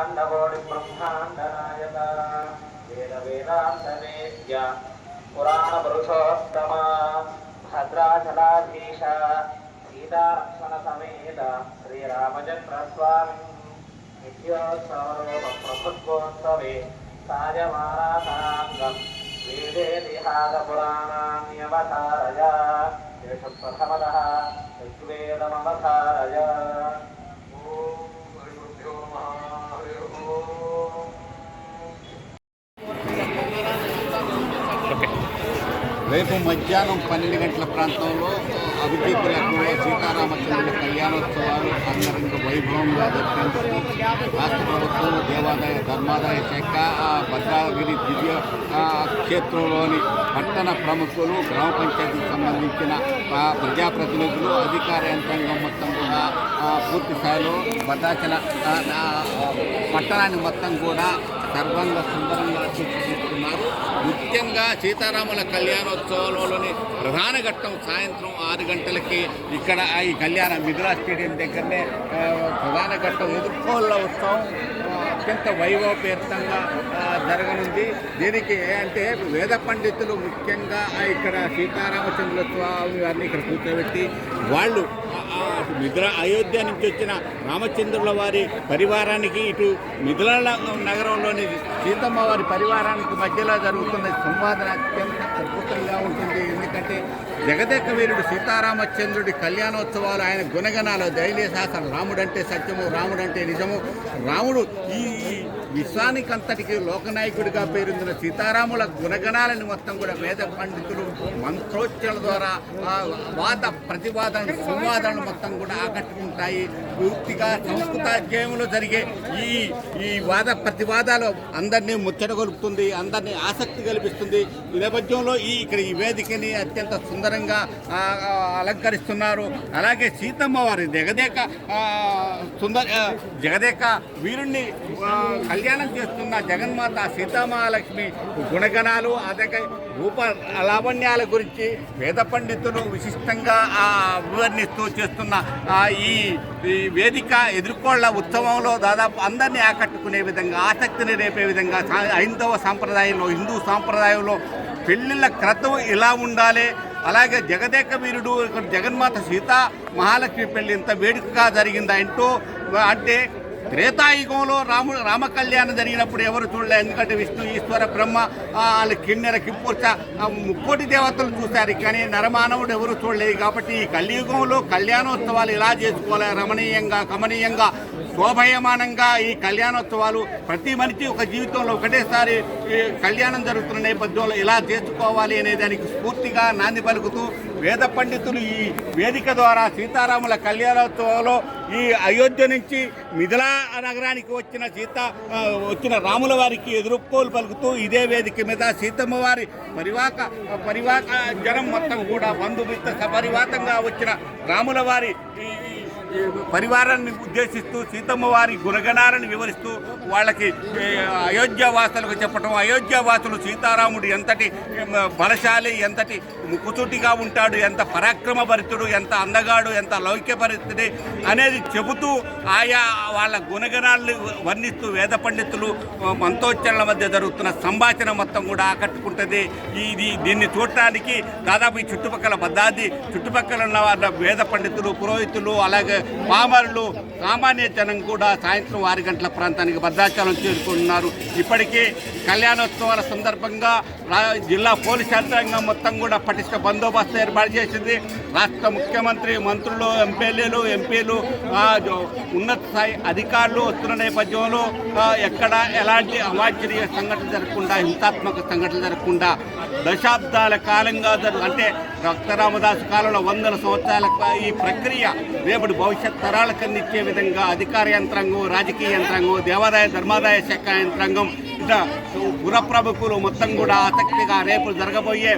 अखिलांडकोटि ब्रह्मांड नायक वेद वेदांत वेद्य पुराण पुरुषोत्तम भद्राचलाधीश सीतारक्षण समेत श्रीरामचंद्र स्वामी नित्योत्सव प्रभुत्वोत्सवे सायमानासांगं वेदेतिहास पुराणान्यवतारय येषु प्रथमतः ऋग्वेदमवतारय। రేపు మధ్యాహ్నం 12 గంటల ప్రాంతంలో అభివృద్ధి లక్ష్యంలో సీతారామచంద్రుల కళ్యాణోత్సవాలు అంగరంగ వైభవంగా జరిపేందుకు రాష్ట్ర ప్రభుత్వం దేవాదాయ ధర్మాదాయ శాఖ భద్రాగిరి దివ్య క్షేత్రంలోని పట్టణ ప్రముఖులు గ్రామ పంచాయతీకి సంబంధించిన ప్రజాప్రతినిధులు అధికార యంత్రాంగం మొత్తం కూడా పూర్తి స్థాయిలో భద్రాచల పట్టణాన్ని మొత్తం కూడా సర్వంగా సుందరంగా తీర్చిదిద్దుతున్నారు. ముఖ్యంగా సీతారాముల కళ్యాణోత్సవంలోని ప్రధాన ఘట్టం సాయంత్రం 6 గంటలకి ఇక్కడ ఈ కళ్యాణ మిథులా స్టేడియం దగ్గరనే ప్రధాన ఘట్టం ఎదుర్కోళ్ళ ఉత్సవం అత్యంత వైభవపేతంగా జరగనుంది. దీనికి అంటే వేద పండితులు ముఖ్యంగా ఇక్కడ సీతారామచంద్ర స్వామి వారిని ఇక్కడ కూర్చోబెట్టి వాళ్ళు మిథుల అయోధ్య నుంచి వచ్చిన రామచంద్రుల వారి పరివారానికి ఇటు మిథుల నగరంలోని సీతమ్మ వారి పరివారానికి మధ్యలో జరుగుతున్న సంవాదన అత్యంత అద్భుతంగా ఉంటుంది. ఎందుకంటే జగదేక వీరుడు సీతారామచంద్రుడి కళ్యాణోత్సవాలు ఆయన గుణగణాలు దైలేశాసనం రాముడంటే సత్యము రాముడంటే నిజము రాముడు ఈ విశ్వానికంతటికి లోకనాయకుడిగా పేరొందిన సీతారాముల గుణగణాలను మొత్తం కూడా వేద పండితులు మంత్రోచ్చల ద్వారా వాద ప్రతివాదన సంవాదాలను మొత్తం కూడా ఆకట్టుకుంటాయి. పూర్తిగా సంస్కృతాధ్యాయంలో జరిగే ఈ వాద ప్రతివాదాలు అందరినీ ముచ్చటగొలుపుతుంది, అందరినీ ఆసక్తి కల్పిస్తుంది. ఈ నేపథ్యంలో ఇక్కడ ఈ వేదికని అత్యంత సుందరంగా అలంకరిస్తున్నారు. అలాగే సీతమ్మ వారి జగదేక వీరుణ్ణి కళ్యాణం చేస్తున్న జగన్మాత సీతామహాలక్ష్మి గుణగణాలు అదే రూప లావణ్యాల గురించి వేద పండితులు విశిష్టంగా వివరణిస్తూ చేస్తున్న ఈ వేదిక ఎదుర్కోళ్ల ఉత్సవంలో దాదాపు అందరినీ ఆకట్టుకునే విధంగా ఆసక్తిని రేపే విధంగా హైందవ సాంప్రదాయంలో హిందూ సాంప్రదాయంలో పెళ్ళిళ్ళ క్రతువు ఇలా ఉండాలి. అలాగే జగదేక వీరుడు జగన్మాత సీతా మహాలక్ష్మి పెళ్లి ఇంత వేడుకగా జరిగిందా అంటే త్రేతాయుగంలో రామ కళ్యాణం జరిగినప్పుడు ఎవరు చూడలే. ఎందుకంటే విష్ణు ఈశ్వర బ్రహ్మ వాళ్ళు కిన్నెర కింపుర్చ ముక్కోటి దేవతలు చూశారు, కానీ నరమానవుడు ఎవరు చూడలేదు. కాబట్టి ఈ కలియుగంలో కళ్యాణోత్సవాలు ఇలా చేసుకోవాలి, రమణీయంగా కమనీయంగా శోభయమానంగా ఈ కళ్యాణోత్సవాలు ప్రతి మనిషి ఒక జీవితంలో ఒకటేసారి కళ్యాణం జరుగుతున్న నేపథ్యంలో ఇలా చేసుకోవాలి అనే దానికి స్ఫూర్తిగా నాంది పలుకుతూ వేద పండితులు ఈ వేదిక ద్వారా సీతారాముల కళ్యాణోత్సవంలో ఈ అయోధ్య నుంచి మిథిలా నగరానికి వచ్చిన రాముల వారికి ఎదుర్కోలు పలుకుతూ ఇదే వేదిక మీద సీతమ్మ వారి పరివాక జనం మొత్తం కూడా బంధుమిత్ర సపరివాతంగా వచ్చిన రాముల వారి పరివారాన్ని ఉద్దేశిస్తూ సీతమ్మ వారి గుణగణాలను వివరిస్తూ వాళ్ళకి అయోధ్యావాసులకు చెప్పటం, అయోధ్యావాసులు సీతారాముడు ఎంతటి బలశాలి, ఎంతటి ముక్కుసూటిగా ఉంటాడు, ఎంత పరాక్రమభరితుడు, ఎంత అందగాడు, ఎంత లౌక్యభరితుడు అనేది చెబుతూ ఆయా వాళ్ళ గుణగణాలను వర్ణిస్తూ వేద పండితులు మంత్రోచ్చరణల మధ్య జరుగుతున్న సంభాషణ మొత్తం కూడా ఆకట్టుకుంటుంది. దీన్ని చూడటానికి దాదాపు ఈ చుట్టుపక్కల భద్రాద్రి చుట్టుపక్కల ఉన్న వాళ్ళ వేద పండితులు పురోహితులు అలాగే పామరులు సామాన్య జనం కూడా సాయంత్రం 6 గంటల ప్రాంతానికి భద్రాచలం చేరుకుంటున్నారు. ఇప్పటికే కళ్యాణోత్సవాల సందర్భంగా జిల్లా పోలీస్ యంత్రాంగం మొత్తం కూడా పటిష్ట బందోబస్తు ఏర్పాటు చేసింది. రాష్ట్ర ముఖ్యమంత్రి మంత్రులు ఎంపీలు ఉన్నత స్థాయి అధికారులు వస్తున్న నేపథ్యంలో ఎక్కడ ఎలాంటి అవాంఛనీయ సంఘటన జరగకుండా హింసాత్మక సంఘటనలు జరగకుండా దశాబ్దాల కాలంగా అంటే రక్తరామదాసు కాలంలో 100 సంవత్సరాల ఈ ప్రక్రియ రేపటి భవిష్యత్ తరాలకు అందించే విధంగా అధికార యంత్రాంగం, రాజకీయ యంత్రాంగం, దేవాదాయ ధర్మాదాయ శాఖ యంత్రాంగం ఇట్లా పురప్రముఖులు మొత్తం కూడా ఆసక్తిగా రేపు జరగబోయే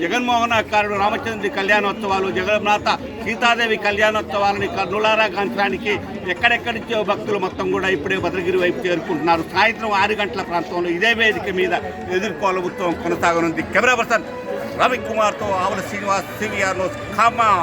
జగన్మోహనాకారుడు రామచంద్రుడి కళ్యాణోత్సవాలు, జగన్నాథ సీతాదేవి కళ్యాణోత్సవాలని కర్నూలారా కాంచడానికి ఎక్కడెక్కడి నుంచో భక్తులు మొత్తం కూడా ఇప్పుడే భద్రగిరి వైపు చేరుకుంటున్నారు. సాయంత్రం 6 గంటల ప్రాంతంలో ఇదే వేదిక మీద ఎదుర్కోల ఉత్సవం కొనసాగనుంది. కెమెరా పర్సన్ రవికుమార్తో ఆవుల శ్రీనివాస్, CVR న్యూస్, ఖమ్మం.